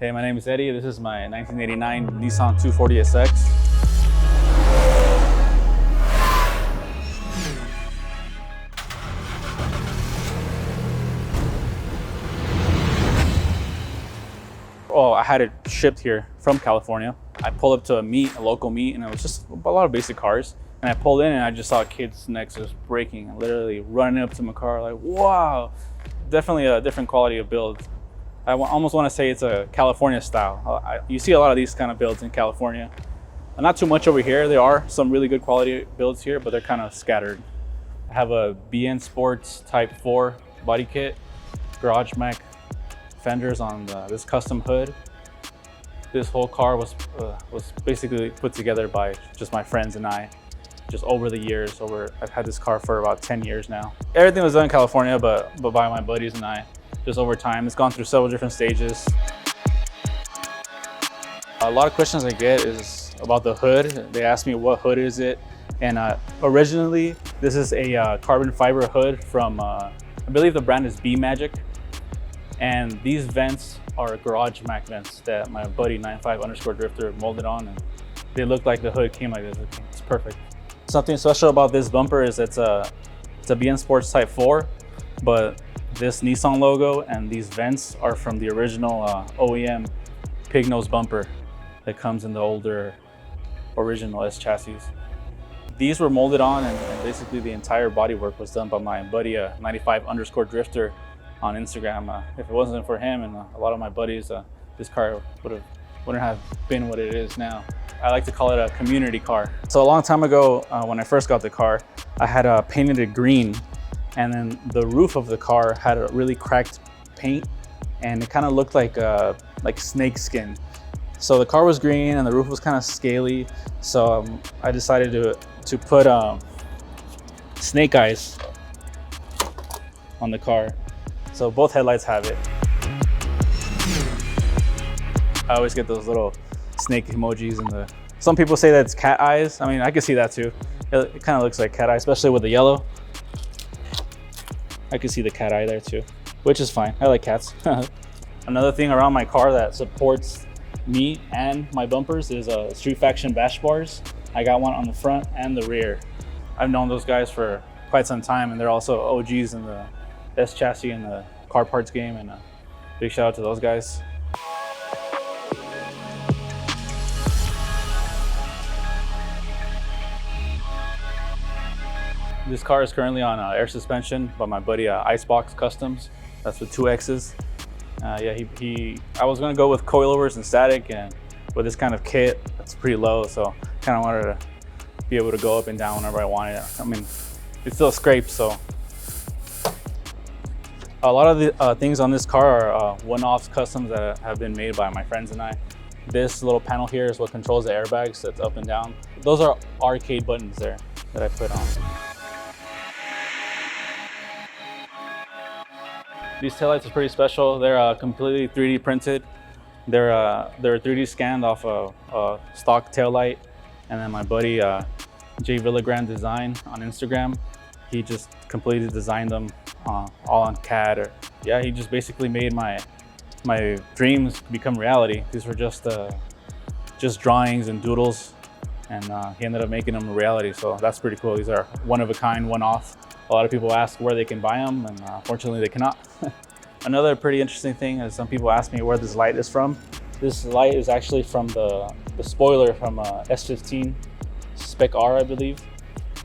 Hey, my name is Eddy. This is my 1989 Nissan 240sx. Oh, I had it shipped here from California. I pulled up to a local meet, and it was just a lot of basic cars. And I pulled in and I just saw kids next to us braking and literally running up to my car like, wow. Definitely a different quality of build. I almost want to say it's a California style. You see a lot of these kind of builds in California. Not too much over here. There are some really good quality builds here, but they're kind of scattered. I have a BN Sports Type 4 body kit, garage mech fenders on this custom hood. This whole car was basically put together by just my friends and I, just over the years. I've had this car for about 10 years now. Everything was done in California, but by my buddies and I. Just over time, it's gone through several different stages. A lot of questions I get is about the hood. They ask me what hood is it, and originally this is a carbon fiber hood from I believe the brand is B-Magic, and these vents are garage Mac vents that my buddy 95_drifter molded on, and they look like the hood came like this. It's perfect. Something special about this bumper is it's a BN Sports Type 4, but this Nissan logo and these vents are from the original OEM pig nose bumper that comes in the older original S chassis. These were molded on, and basically the entire bodywork was done by my buddy 95_drifter on Instagram. If it wasn't for him and a lot of my buddies, this car wouldn't have been what it is now. I like to call it a community car. So a long time ago, when I first got the car, I had painted it green. And then the roof of the car had a really cracked paint, and it kind of looked like snake skin. So the car was green and the roof was kind of scaly. So I decided to put snake eyes on the car. So both headlights have it. I always get those little snake emojis and some people say that it's cat eyes. I mean, I can see that too. It kind of looks like cat eye, especially with the yellow. I can see the cat eye there too, which is fine. I like cats. Another thing around my car that supports me and my bumpers is Street Faction bash bars. I got one on the front and the rear. I've known those guys for quite some time, and they're also OGs in the S chassis and the car parts game, and big shout out to those guys. This car is currently on air suspension by my buddy Icebox Customs. That's with 2 X's. Yeah, I was gonna go with coilovers and static, and with this kind of kit, it's pretty low, so kind of wanted to be able to go up and down whenever I wanted. I mean, it still scrapes, so. A lot of the things on this car are one-offs customs that have been made by my friends and I. This little panel here is what controls the airbags that's up and down. Those are arcade buttons there that I put on. These taillights are pretty special. They're completely 3D printed. They're 3D scanned off a stock taillight. And then my buddy Jay Villagrand Design on Instagram, he just completely designed them all on CAD. Yeah, he just basically made my dreams become reality. These were just drawings and doodles, and he ended up making them a reality. So that's pretty cool. These are one of a kind, one off. A lot of people ask where they can buy them, and fortunately they cannot. Another pretty interesting thing is some people ask me where this light is from. This light is actually from the spoiler from S15 Spec R, I believe.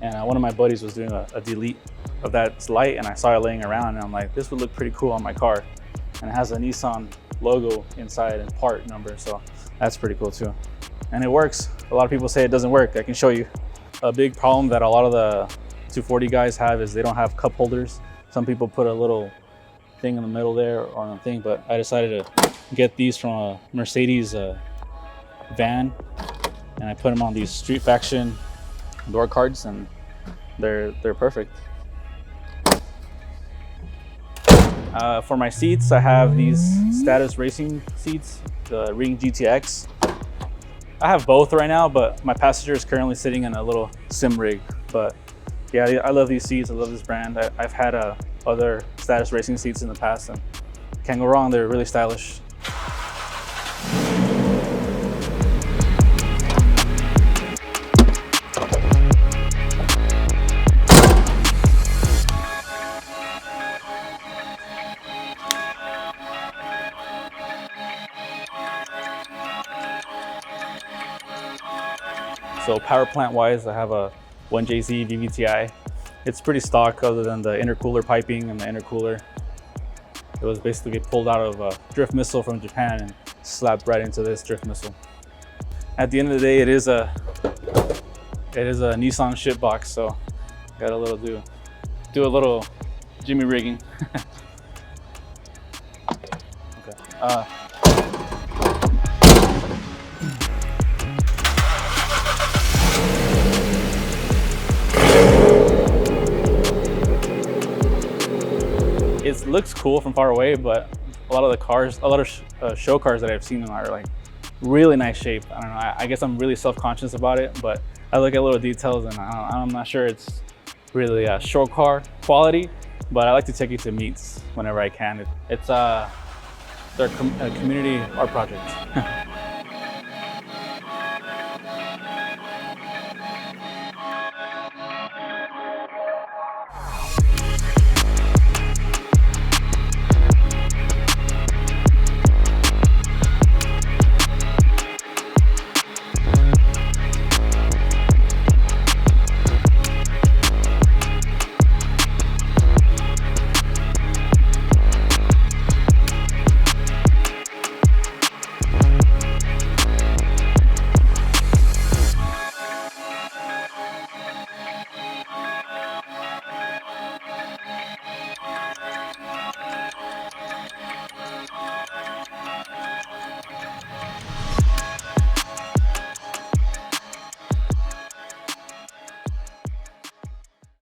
And one of my buddies was doing a delete of that light, and I saw it laying around, and I'm like, this would look pretty cool on my car. And it has a Nissan logo inside and part number, so that's pretty cool too. And it works. A lot of people say it doesn't work. I can show you. A big problem that a lot of the 240 guys have is they don't have cup holders. Some people put a little thing in the middle there or on the thing, but I decided to get these from a Mercedes van, and I put them on these Street Faction door cards, and they're perfect. For my seats, I have these Status Racing seats, the Ring GTX. I have both right now, but my passenger is currently sitting in a little sim rig. But yeah, I love these seats. I love this brand. I've had other Status Racing seats in the past, and can't go wrong. They're really stylish. So power plant wise, I have a 1JZ VVTi. It's pretty stock other than the intercooler piping and the intercooler. It was basically pulled out of a drift missile from Japan and slapped right into this drift missile. At the end of the day, it is a Nissan ship box, so got a little do a little Jimmy rigging. Okay. It looks cool from far away, but a lot of the cars, a lot of show cars that I've seen are like really nice shape. I don't know, I guess I'm really self-conscious about it, but I look at little details and I'm not sure it's really a show car quality, but I like to take it to meets whenever I can. It's their community art project.